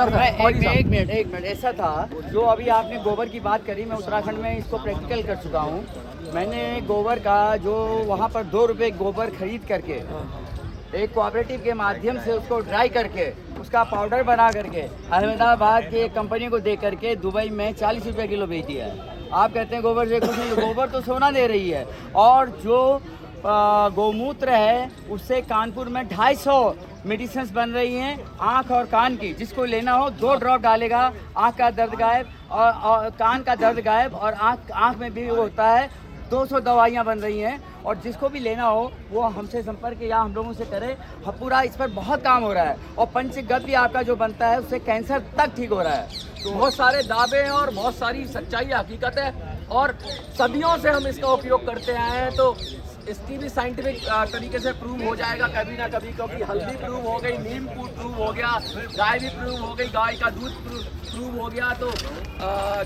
Sir एक minute ऐसा था, जो अभी आपने गोबर की बात करी, मैं उत्तराखंड में इसको प्रैक्टिकल कर चुका हूँ। मैंने गोबर का जो वहाँ पर 2 रुपये गोबर खरीद करके एक कोऑपरेटिव के माध्यम से उसको ड्राई करके उसका पाउडर बना करके अहमदाबाद की एक कंपनी को दे करके दुबई में 40 रुपये किलो बेच दिया है। आप कहते हैं गोबर से कुछ नहीं, गोबर तो सोना दे रही है। और जो गौमूत्र है उससे कानपुर में 250 मेडिसिन्स बन रही हैं आँख और कान की। जिसको लेना हो 2 ड्रॉप डालेगा, आँख का दर्द गायब और कान का दर्द गायब, और आँख में भी वो होता है। 200 दवाइयाँ बन रही हैं, और जिसको भी लेना हो वो हमसे संपर्क या हम लोगों से करे। पूरा इस पर बहुत काम हो रहा है, और पंचगव्य आपका जो बनता है उससे कैंसर तक ठीक हो रहा है। तो बहुत सारे दावे हैं और बहुत सारी सच्चाई हकीकत है, और सदियों से हम इसका उपयोग करते आए हैं। तो इसकी भी साइंटिफिक तरीके से प्रूव हो जाएगा कभी ना कभी, क्योंकि हल्दी प्रूव हो गई, नीम प्रूव हो गया, गाय भी प्रूव हो गई, गाय का दूध प्रूव हो गया, तो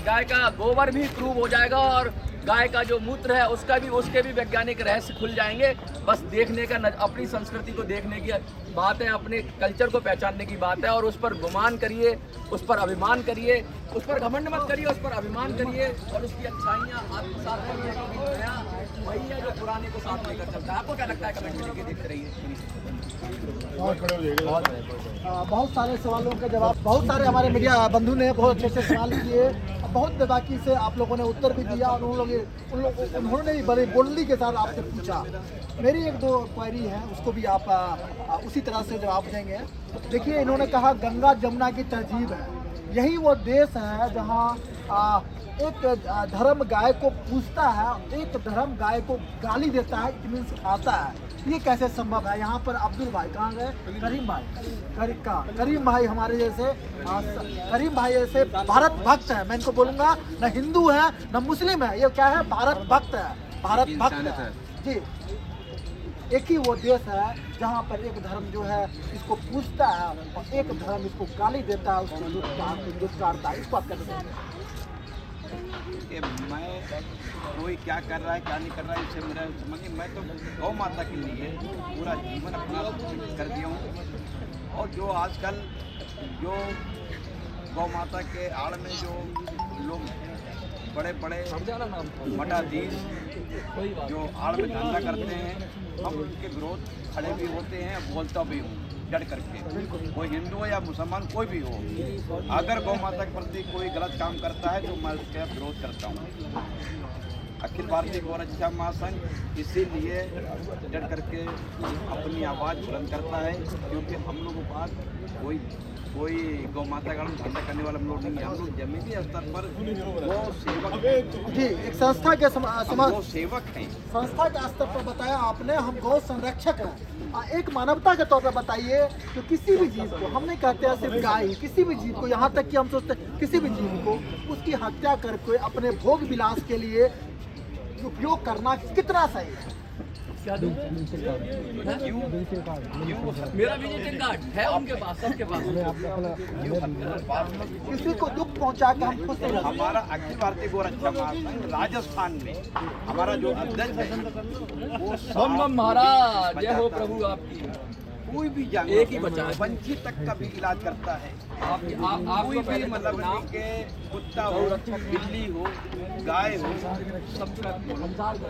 गाय का गोबर भी प्रूव हो जाएगा, और गाय का जो मूत्र है उसके भी वैज्ञानिक रहस्य खुल जाएंगे। बस देखने का अपनी संस्कृति को देखने की बात है, अपने कल्चर को पहचानने की बात है, और उस पर गुमान करिए, उस पर अभिमान करिए, उस पर घमंड मत करिए, उस पर अभिमान करिए, और उसकी अच्छाइयाँ आत्मसात करिए, क्योंकि नया वही है जो पुराने को साथ लेकर चलता है। आपको क्या लगता है? कमेंट में लिख के देखते रहिए। बहुत सारे सवालों के जवाब, बहुत सारे हमारे मीडिया बंधु ने बहुत अच्छे से सवाल किए, बहुत बेबाकी से आप लोगों ने उत्तर भी दिया, और उन्होंने भी बड़े बोल्डली के साथ आपसे पूछा। मेरी 1-2 क्वेरी है, उसको भी आप उसी तरह से जवाब देंगे। देखिए, इन्होंने कहा गंगा जमुना की तहजीब है। यही वो देश है जहाँ एक धर्म गाय को पूजता है, एक धर्म गाय को गाली देता है, इतनी सिखाता है। ये कैसे संभव है? यहाँ पर अब्दुल भाई कहाँ गए? करीम भाई हमारे जैसे करीम भाई जैसे भारत भक्त है। मैं इनको बोलूँगा, न हिंदू है न मुस्लिम है, ये क्या है? भारत भक्त है, भारत भक्त है जी। एक ही वो देश है जहाँ पर एक धर्म जो है इसको पूजता है और एक धर्म इसको गाली देता है, उसको दुष्कारता है। इसको आप कैसे देखते हैं? कि मैं कोई क्या कर रहा है क्या नहीं कर रहा है इससे मेरा समझिए, मैं तो गौ माता के लिए पूरा जीवन अपना कर दिया हूँ। और जो आजकल जो गौ माता के आड़ में जो लोग बड़े बड़े मठाधीश जो आड़ में धंधा करते हैं, हम उनके विरोध खड़े भी होते हैं, बोलता भी हूँ डट करके। कोई हिंदू हो या मुसलमान कोई भी हो, अगर गौ माता के प्रति कोई गलत काम करता है तो मैं उसका विरोध करता हूँ। अखिल भारतीय गौ रक्षा महासंघ इसीलिए डट करके अपनी आवाज़ बुलंद करता है, क्योंकि हम लोगों के पास कोई गौ माता का धंधा करने वाला हम लोग नहीं है। हम लोग जमीनी स्तर पर गौ सेवक जी, एक संस्था के गौ सेवक हैं। संस्था के स्तर पर बताया आपने, हम गौ संरक्षक हैं। एक मानवता के तौर पर बताइए कि किसी भी जीव को, हम नहीं कहते हैं सिर्फ गाय, किसी भी जीव को, यहाँ तक कि हम सोचते हैं किसी भी जीव को उसकी हत्या करके अपने भोग विलास के लिए उपयोग करना कितना सही है? मेरा विजिटिंग कार्ड है उनके पास, सबके पास। किसी को दुख पहुंचा के हम खुश नहीं। हमारा अखिल भारतीय गौ रक्षा महासंघ राजस्थान में हमारा जो अध्यक्ष है वो बम बम महाराज, जय हो प्रभु आपकी। कोई भी जानवर एक ही बचा है, पंछी तक का भी इलाज करता है। कोई भी मतलब के कुत्ता हो, बिल्ली हो, गाय हो, सबका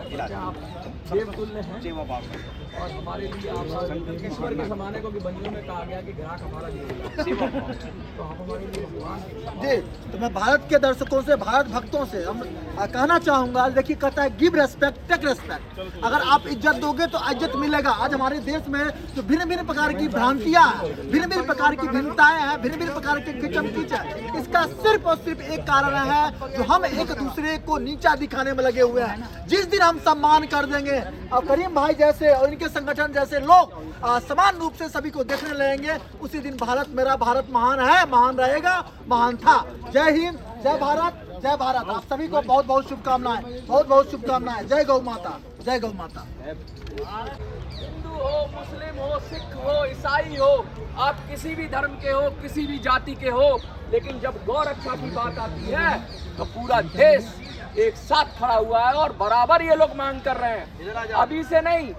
इलाज देवतुल्य हैं सेवा भाव है। और हमारे लिए आप ईश्वर के ज़माने को भी बंदियों में कहा गया कि ग्राहक हमारा लिए सेवा भाव तो हम हमारे लिए भगवान जी। तो मैं भारत के दर्शकों से, भारत भक्तों से हम कहना चाहूँगा, देखिए कहता है गिव रेस्पेक्ट टेक रेस्पेक्ट। अगर आप इज्जत दोगे तो इज्जत मिलेगा। आज हमारे देश में जो भिन्न भिन्न प्रकार की भ्रांतियाँ हैं, भिन्न भिन्न प्रकार की भिन्नताएं हैं, भिन्न भिन्न प्रकार के किचन कीच है, इसका सिर्फ और सिर्फ एक कारण है जो हम एक दूसरे को नीचा दिखाने में लगे हुए हैं। जिस दिन हम सम्मान कर देंगे और करीम भाई जैसे और इनके संगठन जैसे लोग समान रूप से सभी को देखने लगेंगे, उसी दिन भारत, मेरा भारत महान है, महान रहेगा, महान था। जय हिंद, जय भारत, जय भारत। आप सभी को बहुत बहुत शुभकामनाएं, बहुत बहुत शुभकामनाएं। जय गौ माता, जय गौ माता। हिंदू हो, मुस्लिम हो, सिख हो, ईसाई हो, आप किसी भी धर्म के हो, किसी भी जाति के हो, लेकिन जब गौ रक्षा की बात आती है तो पूरा देश एक साथ खड़ा हुआ है। और बराबर ये लोग मांग कर रहे हैं, अभी से नहीं,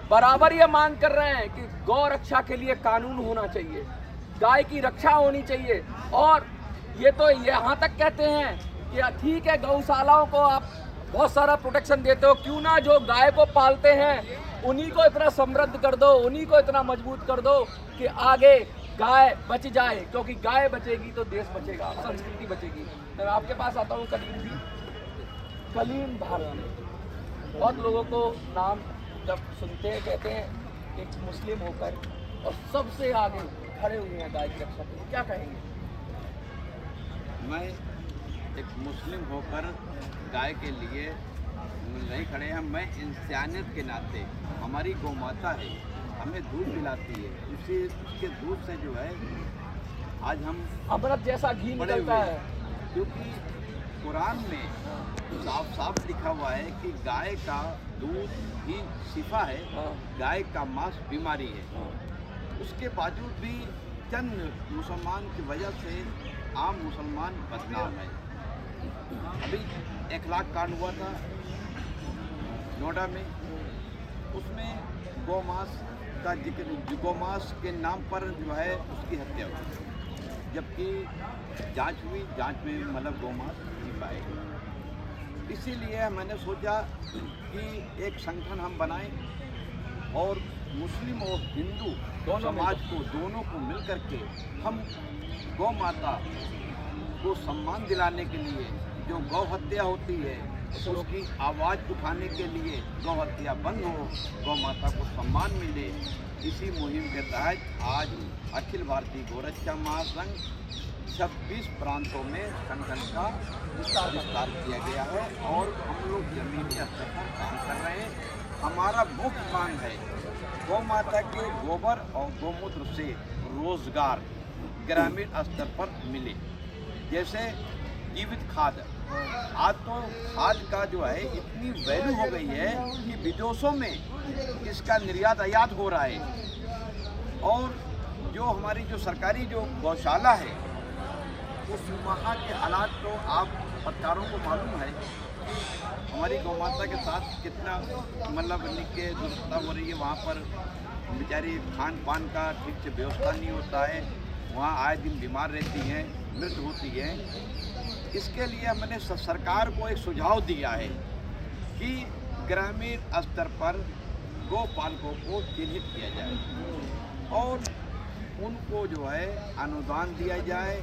बराबर ये मांग कर रहे हैं कि गौ रक्षा के लिए कानून होना चाहिए। गाय की रक्षा होनी चाहिए। और ये तो यहाँ तक कहते हैं कि ठीक है, गौशालाओं को आप बहुत सारा प्रोटेक्शन देते हो, क्यों ना जो गाय को पालते हैं उन्हीं को इतना समृद्ध कर दो, उन्हीं को इतना मजबूत कर दो कि आगे गाय बच जाए, क्योंकि गाय बचेगी तो देश बचेगा, संस्कृति बचेगी। मैं आपके पास आता हूँ कलीम जी। कलीम भारती, बहुत लोगों को नाम जब सुनते हैं कहते हैं एक मुस्लिम होकर और सबसे आगे खड़े हुए हैं गाय की रक्षा के लिए, क्या कहेंगे? मैं एक मुस्लिम होकर गाय के लिए नहीं खड़े हैं। मैं इंसानियत के नाते, हमारी गौ माता है, हमें दूध पिलाती है, उसके दूध से जो है आज हम अमृत जैसा घी बड़े निकलता हुए है। हैं। क्योंकि कुरान में साफ साफ लिखा हुआ है कि गाय का दूध ही शिफा है, गाय का मांस बीमारी है। उसके बावजूद भी चंद मुसलमान की वजह से आम मुसलमान बदनाम है। अभी 1 लाख कांड हुआ था नोएडा में, उसमें गौमांस का जिक्र, गौमांस के नाम पर जो है उसकी हत्या हुई, जबकि जांच हुई, जांच में मतलब गौमांस नहीं पाए। इसीलिए मैंने सोचा कि एक संगठन हम बनाएं और मुस्लिम और हिंदू समाज को, दोनों को मिल करके हम गौ माता को सम्मान दिलाने के लिए, जो गौ हत्या होती है उसकी आवाज़ उठाने के लिए, गौ हत्या बंद हो, गौ माता को सम्मान मिले, इसी मुहिम के तहत आज अखिल भारतीय गौरक्षा महासंघ 26 प्रांतों में संगठन का विस्तार किया गया है और हम लोग जमीनी स्तर पर काम कर रहे हैं। हमारा मुख्य मांग है गौ माता के गोबर और गौमूत्र से रोजगार ग्रामीण स्तर पर मिले। जैसे जीवित खाद, आज तो खाद का जो है इतनी वैल्यू हो गई है कि विदेशों में इसका निर्यात आयात हो रहा है। और जो हमारी जो सरकारी जो गौशाला है, उस वहाँ के हालात तो आप पत्रकारों को मालूम है, हमारी गौ माता के साथ कितना मतलब निके दुर्व्यवस्था हो रही है। वहाँ पर बेचारी खान पान का ठीक से व्यवस्था नहीं होता है, वहाँ आए दिन बीमार रहती हैं, मृत्यु होती है। इसके लिए हमने सरकार को एक सुझाव दिया है कि ग्रामीण स्तर पर गौपालकों को चिन्हित किया जाए और उनको जो है अनुदान दिया जाए,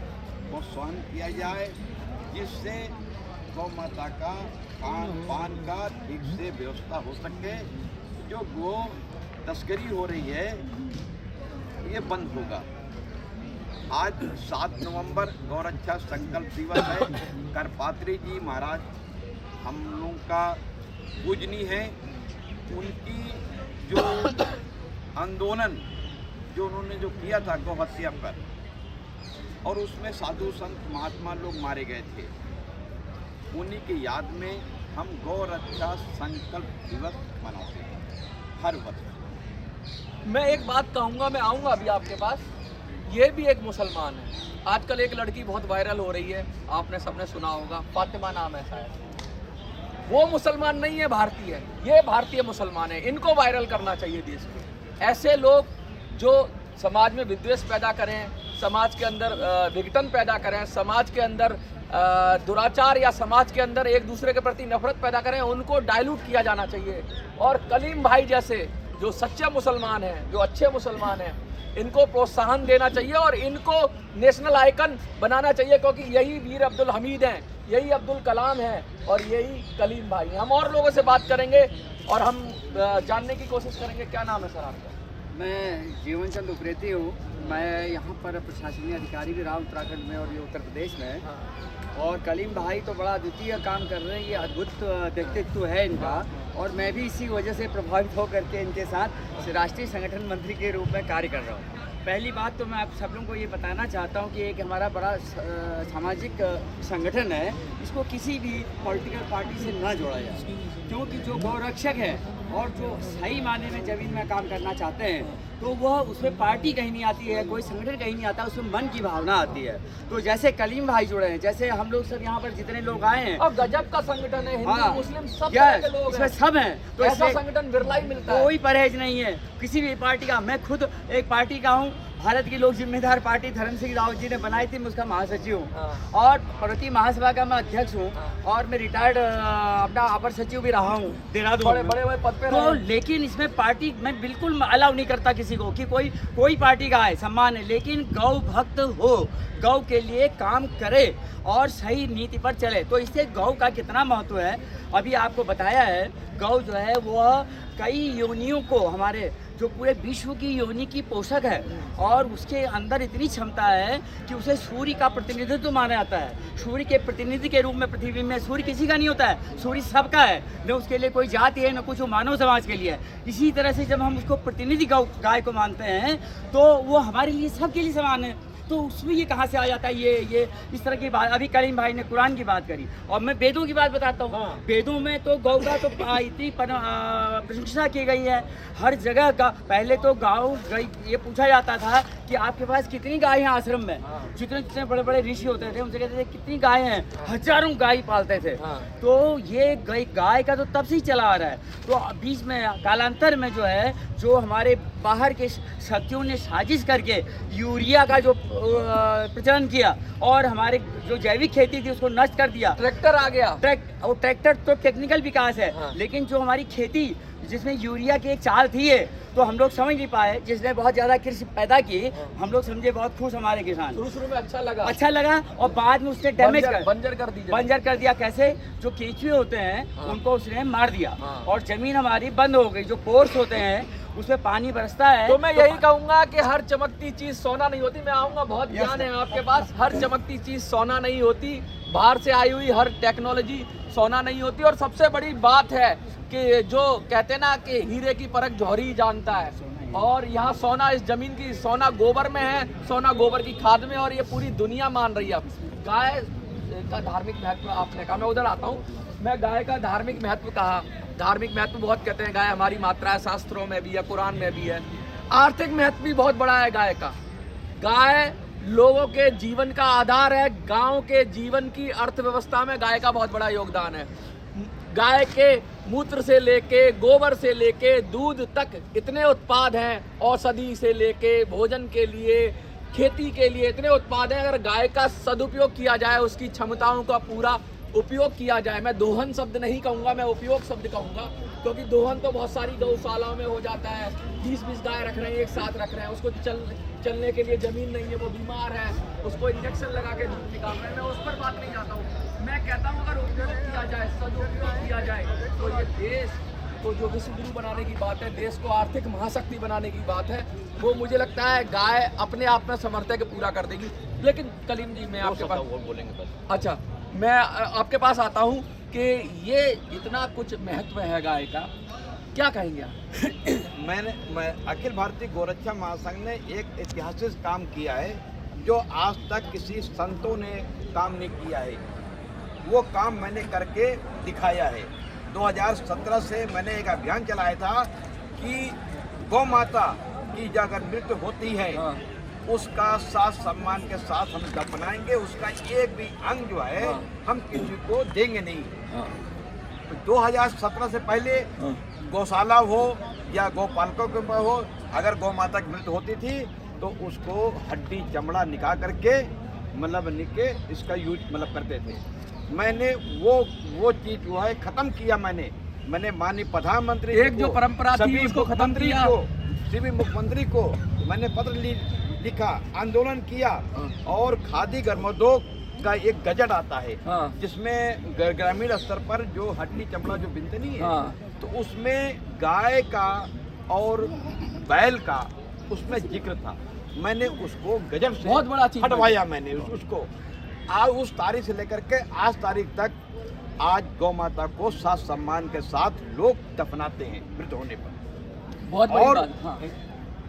प्रोत्साहन किया जाए, जिससे गौ माता का खान पान का ठीक से व्यवस्था हो सके। जो गो तस्करी हो रही है ये बंद होगा। आज 7 नवंबर गौरक्षा संकल्प दिवस है। करपात्री जी महाराज हम लोगों का पूजनीय है। उनकी जो आंदोलन जो उन्होंने जो किया था गौ हत्या पर, और उसमें साधु संत महात्मा लोग मारे गए थे, उन्हीं की याद में हम गौ रक्षा संकल्प दिवस मनाते हैं हर वर्ष। मैं एक बात कहूँगा, मैं आऊँगा अभी आपके पास। ये भी एक मुसलमान है। आजकल एक लड़की बहुत वायरल हो रही है, आपने सबने सुना होगा, फातिमा नाम है शायद। वो मुसलमान नहीं है, भारतीय है। ये भारतीय मुसलमान है। इनको वायरल करना चाहिए देश में। ऐसे लोग जो समाज में विद्वेष पैदा करें, समाज के अंदर विघटन पैदा करें, समाज के अंदर दुराचार या समाज के अंदर एक दूसरे के प्रति नफरत पैदा करें, उनको डाइल्यूट किया जाना चाहिए। और कलीम भाई जैसे जो सच्चे मुसलमान हैं, जो अच्छे मुसलमान हैं, इनको प्रोत्साहन देना चाहिए और इनको नेशनल आइकन बनाना चाहिए, क्योंकि यही वीर अब्दुल हमीद हैं, यही अब्दुल कलाम हैं और यही कलीम भाई हैं। हम और लोगों से बात करेंगे और हम जानने की कोशिश करेंगे। क्या नाम है सर आपका? मैं जीवन चंद उप्रेती हूँ। मैं यहाँ पर प्रशासनिक अधिकारी भी रहा उत्तराखंड में और ये उत्तर प्रदेश में। और कलीम भाई तो बड़ा अद्वितीय काम कर रहे हैं, ये अद्भुत व्यक्तित्व है इनका। और मैं भी इसी वजह से प्रभावित होकर के इनके साथ राष्ट्रीय संगठन मंत्री के रूप में कार्य कर रहा हूँ। पहली बात तो मैं आप सब लोगों को ये बताना चाहता हूँ कि एक हमारा बड़ा सामाजिक संगठन है, इसको किसी भी पॉलिटिकल पार्टी से ना जोड़ा जाए, क्योंकि जो गौरक्षक है और जो सही मायने में ज़मीन में काम करना चाहते हैं तो वह उसमें पार्टी कहीं नहीं आती है, कोई संगठन कहीं नहीं आता, उसमें मन की भावना आती है। तो जैसे कलीम भाई जुड़े हैं, जैसे हम लोग सब यहाँ पर जितने लोग आए हैं, और गजब का संगठन है, हिंदू हाँ, मुस्लिम सब यस, तरह के लोग इसमें हैं, सब हैं। तो ऐसा इसमें संगठन बिरला ही मिलता है। कोई परहेज नहीं है किसी भी पार्टी का। मैं खुद एक पार्टी का हूँ, भारत की लोक जिम्मेदार पार्टी धर्म सिंह रावत जी ने बनाई थी, मैं उसका महासचिव हूँ, हाँ। और पर्वतीय महासभा का मैं अध्यक्ष हूँ, और मैं रिटायर्ड अपना अपर सचिव भी रहा हूँ देहरादून बड़े में। बड़े बड़े पद पे तो रहे। लेकिन इसमें पार्टी मैं बिल्कुल अलाउ नहीं करता किसी को कि कोई पार्टी का है, सम्मान है, लेकिन गौ भक्त हो, गौ के लिए काम करे और सही नीति पर चले। तो इससे गौ का कितना महत्व है अभी आपको बताया है। गौ जो है वह कई योनियों को, हमारे जो पूरे विश्व की योनि की पोषक है, और उसके अंदर इतनी क्षमता है कि उसे सूर्य का प्रतिनिधित्व माना जाता है। सूर्य के प्रतिनिधि के रूप में पृथ्वी में, सूर्य किसी का नहीं होता है, सूर्य सबका है, न उसके लिए कोई जाति है न कुछ, वो मानव समाज के लिए है। इसी तरह से जब हम उसको प्रतिनिधि गाय को मानते हैं तो वो हमारे लिए सबके लिए समान है। तो उसमें ये कहाँ से आ जाता है ये इस तरह की बात। अभी करीम भाई ने कुरान की बात करी, और मैं वेदों की बात बताता हूँ। हाँ। वेदों में तो गौ का तो इतनी प्रशंसा की गई है हर जगह का। पहले तो गाँव ये पूछा जाता था कि आपके पास कितनी गाय हैं आश्रम में। हाँ। जितने बड़े बड़े ऋषि होते थे उनसे कहते थे कितनी गाय हैं, हजारों गाय पालते थे। हाँ। तो ये गाय का तो तब से ही चला आ रहा है। तो बीच में कालांतर में जो है, जो हमारे बाहर के शक्तियों ने साजिश करके यूरिया का जो प्रचलन किया और हमारे जो जैविक खेती थी उसको नष्ट कर दिया। ट्रैक्टर आ गया। ट्रैक्टर तो टेक्निकल विकास है, हाँ। लेकिन जो हमारी खेती जिसमें यूरिया की एक चाल थी, तो हम लोग समझ नहीं पाए। जिसने बहुत ज़्यादा कृषि पैदा की, हम लोग समझे बहुत खुश हमारे किसान, शुरू में अच्छा लगा, और बाद में उसने डैमेज बंजर कर दी। बंजर कर दिया। कैसे? जो केंचुए होते हैं हाँ। उनको उसने मार दिया, हाँ। और जमीन हमारी बंद हो गई। जो पोर्स होते हैं उसमें पानी बरसता है। तो मैं यही कहूंगा कि हर चमकती चीज सोना नहीं होती। मैं आऊंगा, बहुत ज्ञान है आपके पास। हर चमकती चीज सोना नहीं होती, बाहर से आई हुई हर टेक्नोलॉजी सोना नहीं होती। और सबसे बड़ी बात है कि जो कहते हैं ना कि हीरे की परख जौहरी ही जानता है, और यहाँ सोना, इस जमीन की सोना गोबर में है, सोना गोबर की खाद में, और ये पूरी दुनिया मान रही है। गाय का धार्मिक महत्व आपने कहा, मैं उधर आता हूँ। मैं गाय का धार्मिक महत्व कहा, धार्मिक महत्व बहुत कहते हैं। गाय हमारी मात्रा है, शास्त्रों में भी है, कुरान में भी है। आर्थिक महत्व भी बहुत बड़ा है गाय का। गाय लोगों के जीवन का आधार है। गांव के जीवन की अर्थव्यवस्था में गाय का बहुत बड़ा योगदान है। गाय के मूत्र से लेके, गोबर से लेके, दूध तक इतने उत्पाद हैं। औषधि से लेके भोजन के लिए, खेती के लिए इतने उत्पाद हैं। अगर गाय का सदुपयोग किया जाए, उसकी क्षमताओं का पूरा उपयोग किया जाए, मैं दोहन शब्द नहीं कहूँगा, मैं उपयोग शब्द कहूँगा, क्योंकि दोहन तो बहुत सारी गौशालाओं में हो जाता है। 20-20 गाय रख रहे हैं, एक साथ रख रहे हैं, उसको चलने के लिए ज़मीन नहीं है, वो बीमार है, उसको इंजेक्शन लगा के दूध निकाल रहे हैं। मैं उस पर बात नहीं जाता हूँ। मैं कहता हूँ अगर उपयोग किया जाए, सदुपयोग किया जाए, तो ये देश को जो विश्व गुरु बनाने की बात है, देश को आर्थिक महाशक्ति बनाने की बात है, वो मुझे लगता है गाय अपने आप में समर्थ है कि पूरा कर देगी। लेकिन कलीम जी, मैं आपके पास बोलेंगे बस। अच्छा, मैं आपके पास आता हूँ कि ये इतना कुछ महत्व है गाय का, क्या कहेंगे आप? मैं अखिल भारतीय गोरक्षा महासंघ ने एक ऐतिहासिक काम किया है जो आज तक किसी संतों ने काम नहीं किया है। वो काम मैंने करके दिखाया है। 2017 से मैंने एक अभियान चलाया था कि गौ माता की जो अगर मृत्यु होती है, हाँ। उसका साथ सम्मान के साथ हम दफनाएंगे। उसका एक भी अंग जो है, हाँ। हम किसी को देंगे नहीं। हाँ। 2017 से पहले हाँ। गौशाला हो या गौपालकों के ऊपर हो, अगर गौ माता की मृत्यु होती थी तो उसको हड्डी चमड़ा निकाल करके इसका यूज करते थे। मैंने वो चीज जो है खत्म किया। मैंने माननीय प्रधानमंत्री एक जो परंपरा थी उसको खत्म किया। सभी मुख्यमंत्री को मैंने पत्र लिखा, आंदोलन किया, और खादी ग्रामोद्योग का एक गजट आता है, हाँ। जिसमें ग्रामीण स्तर पर जो हड्डी चमड़ा जो बिनते नहीं है, हाँ। तो उसमें गाय का और बैल का उसमें जिक्र था। मैंने उसको गजब से बहुत बड़ा चीज हटवाया। मैंने उसको आज उस तारीख से लेकर के आज तारीख तक आज गौ माता को साथ सम्मान के साथ लोग दफनाते हैं मृत्यु होने पर। बहुत बड़ी और बात, हाँ।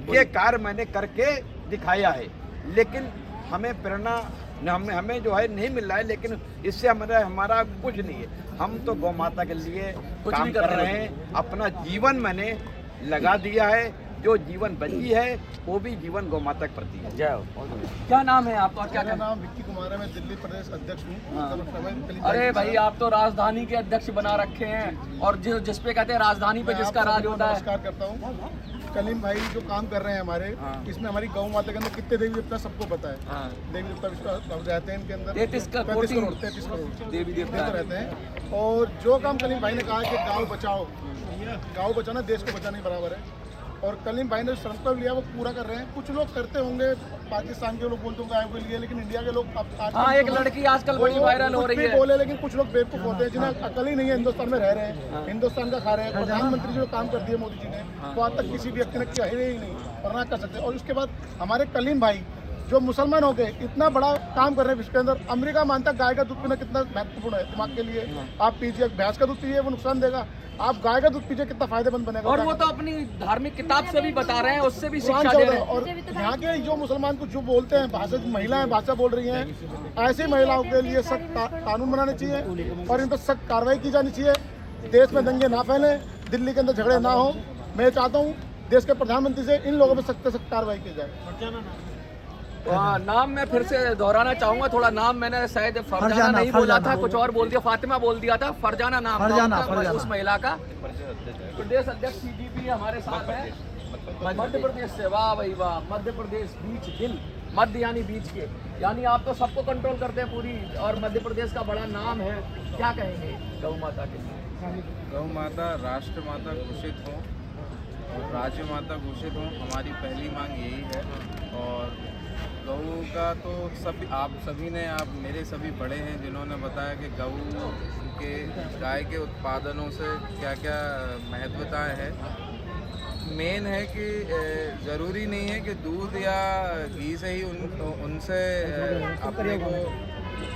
ये कार्य मैंने करके दिखाया है। लेकिन हमें प्रेरणा हमें जो है नहीं मिल रहा है, लेकिन इससे हमारा कुछ नहीं है। हम तो गौ माता के लिए कुछ काम भी कर रहे हैं। अपना जीवन मैंने लगा दिया है। जो जीवन बची है वो भी जीवन गौ माता के प्रति है। जय हो। क्या नाम है आपका और क्या मेरा कहना? नाम विक्की कुमार है, मैं दिल्ली प्रदेश अध्यक्ष हूँ। हाँ। अरे भाई आप तो राजधानी के अध्यक्ष बना रखे हैं और जिस पे कहते हैं राजधानी पे जिसका राज होता है। नमस्कार करता हूँ। कलीम भाई जो काम कर रहे हैं हमारे, इसमें हमारी गौ माता के अंदर कितने देवी देवता सबको पता है। देवी देवता विश्वास रहते हैं इनके अंदर 33 करोड़ देवी देवता रहते हैं। और जो काम कलीम भाई ने कहा है कि गाँव बचाओ, गाँव बचाना देश को बचाने के बराबर है। और कलीम भाई ने जो संकल्प लिया वो पूरा कर रहे हैं। कुछ लोग करते होंगे, पाकिस्तान के लोग बोलते होंगे गायों के लिए, लेकिन इंडिया के लोग अब हाँ, एक लड़की आजकल बड़ी वायरल हो रही है। बोले, लेकिन कुछ लोग बेवकूफ होते हैं जिन्हें अकल ही नहीं है, हिंदुस्तान में रह रहे हैं, हिंदुस्तान का खा रहे हैं। प्रधानमंत्री जो काम कर दिए मोदी जी ने, वो आज तक किसी व्यक्ति ने किया ही नहीं और ना कर सकते। और उसके बाद हमारे कलीम भाई जो मुसलमान हो गए, इतना बड़ा काम कर रहे हैं विश्व के अंदर। अमेरिका मानता है गाय का दूध पीना कितना महत्वपूर्ण है दिमाग के लिए। आप पीजिए, भैंस का दूध पीजिए वो नुकसान देगा, आप गाय का दूध पीजिए कितना फायदेमंद बनेगा। और वो तो अपनी धार्मिक किताब से भी बता रहे हैं, उससे भी शिक्षा कुरान दे चल रहे रहा हैं। है। और यहाँ के जो मुसलमान कुछ जो बोलते हैं, भाषा महिलाएं भाषा बोल रही हैं, ऐसी महिलाओं के लिए सख्त कानून बनाने चाहिए और इन पर सख्त कार्रवाई की जानी चाहिए। देश में दंगे ना फैले, दिल्ली के अंदर झगड़े ना हो। मैं चाहता हूँ देश के प्रधानमंत्री से इन लोगों पर सख्त से सख्त कार्रवाई की जाए। नाम मैं फिर से दोहराना चाहूंगा, थोड़ा नाम मैंने शायद फरजाना नहीं बोला था, कुछ और बोल दिया, फातिमा बोल दिया था। फरजाना नाम था उस महिला का। प्रदेश अध्यक्ष सीडीपी हमारे साथ है मध्य प्रदेश से। वाह भाई वाह, मध्य प्रदेश बीच दिल, मध्य यानी बीच के, यानी आप तो सबको कंट्रोल करते हैं पूरी, और मध्य प्रदेश का बड़ा नाम है। क्या कहेंगे गौ माता के लिए? गौ माता राष्ट्र माता घोषित हो और राज्य माता घोषित हो, हमारी पहली मांग यही है। और गऊ का तो आप सभी ने, आप मेरे सभी बड़े हैं जिन्होंने बताया कि गऊ के गाय के उत्पादनों से क्या क्या महत्वताएं हैं। मेन है कि ज़रूरी नहीं है कि दूध या घी से ही उनसे अपने को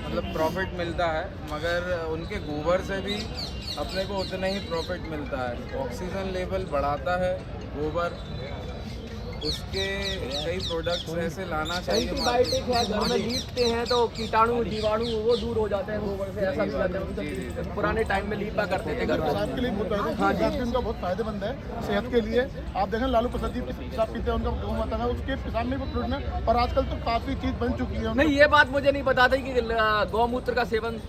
मतलब प्रॉफिट मिलता है, मगर उनके गोबर से भी अपने को उतना ही प्रॉफिट मिलता है। ऑक्सीजन लेवल बढ़ाता है गोबर, उसके कई प्रोडक्ट्स ऐसे लाना चाहिए। एंटीबायोटिक है, घर में लीपते हैं तो कीटाणु जीवाणु वो दूर हो जाते हैं गोबर से, ऐसा भी कहते हैं। पुराने टाइम में लीपा करते थे घर में। पेशाब के लिए उनका बहुत फायदेमंद है सेहत के लिए। आप देखें लालू प्रसाद जी पेशाब पीते हैं, उनका गौ माता है, उसके पेशाब में भी प्रोटीन है। और आजकल तो काफ़ी चीज़ बन चुकी है। नहीं, ये बात मुझे नहीं पता था कि गौमूत्र का सेवन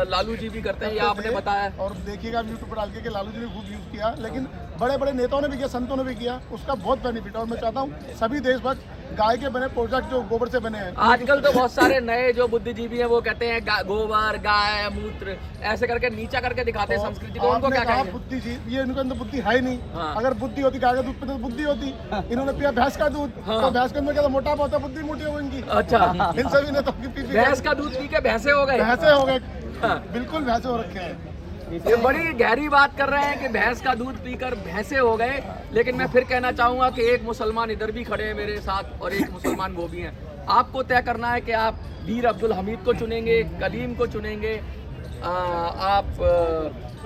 लालू जी भी करते हैं, ये आपने बताया। और देखिएगा यूट्यूब पर डाल के लालू जी ने खूब यूज़ किया, लेकिन बड़े बड़े नेताओं ने भी किया, संतों ने भी किया, उसका बहुत बेनिफिट है। और मैं चाहता हूँ सभी देशभक्त गाय के बने प्रोडक्ट जो गोबर से बने हैं। आजकल तो बहुत सारे नए जो बुद्धिजीवी हैं वो कहते हैं गोबर गाय मूत्र ऐसे करके नीचा करके दिखाते हैं संस्कृति को। उनको क्या कहेंगे? बुद्धि, ये इनके अंदर बुद्धि है ही नहीं। हाँ। अगर बुद्धि होती गाय का दूध पीते तो बुद्धि होती। इन्होंने पिया भैंस का दूध, तो भैंस के अंदर क्या मोटापा होता, बुद्धि मोटी हो इनकी। अच्छा, इन सभी ने तो भैंस का दूध पी के भैंसे हो गए। भैंसे हो गए, हाँ। बिल्कुल भैंसे हो रखे हैं। ये बड़ी गहरी बात कर रहे हैं कि भैंस का दूध पीकर भैंसे हो गए। लेकिन मैं फिर कहना चाहूंगा कि एक मुसलमान इधर भी खड़े हैं मेरे साथ और एक मुसलमान वो भी हैं। आपको तय करना है कि आप वीर अब्दुल हमीद को चुनेंगे, कलीम को चुनेंगे, आप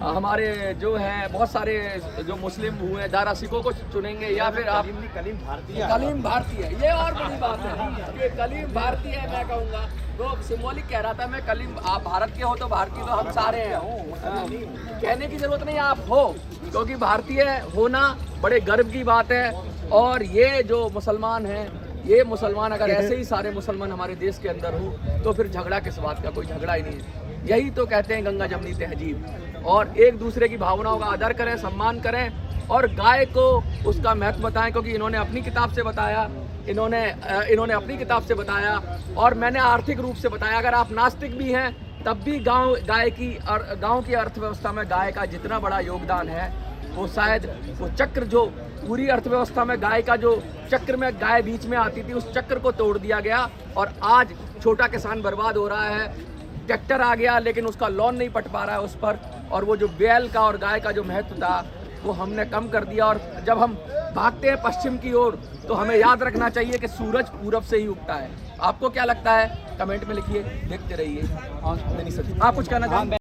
हमारे जो हैं बहुत सारे जो मुस्लिम हुए हैं दारा सिखों को चुनेंगे, या फिर आप कलीम भारतीय। ये और बड़ी बात है कि कलीम भारतीय है। मैं कहूँगा वो सिंबॉलिक कह रहा था मैं, कलीम आप भारत के हो तो भारतीय तो हम सारे हैं। कहने की जरूरत नहीं, आप हो, क्योंकि भारतीय होना बड़े गर्व की बात है। और ये जो मुसलमान हैं, ये मुसलमान अगर ऐसे ही सारे मुसलमान हमारे देश के अंदर हो तो फिर झगड़ा किस बात का? कोई झगड़ा ही नहीं है। यही तो कहते हैं गंगा जमनी तहजीब। और एक दूसरे की भावनाओं का आदर करें, सम्मान करें और गाय को उसका महत्व बताएं, क्योंकि इन्होंने अपनी किताब से बताया, इन्होंने अपनी किताब से बताया और मैंने आर्थिक रूप से बताया। अगर आप नास्तिक भी हैं तब भी गांव की अर्थव्यवस्था में गाय का जितना बड़ा योगदान है, वो शायद वो चक्र जो पूरी अर्थव्यवस्था में गाय का जो चक्र में गाय बीच में आती थी, उस चक्र को तोड़ दिया गया। और आज छोटा किसान बर्बाद हो रहा है। ट्रैक्टर आ गया लेकिन उसका लोन नहीं पट पा रहा है उस पर, और वो जो बैल का और गाय का जो महत्व था वो हमने कम कर दिया। और जब हम भागते हैं पश्चिम की ओर तो हमें याद रखना चाहिए कि सूरज पूरब से ही उगता है। आपको क्या लगता है? कमेंट में लिखिए, देखते रहिए। आप कुछ कहना चाहेंगे?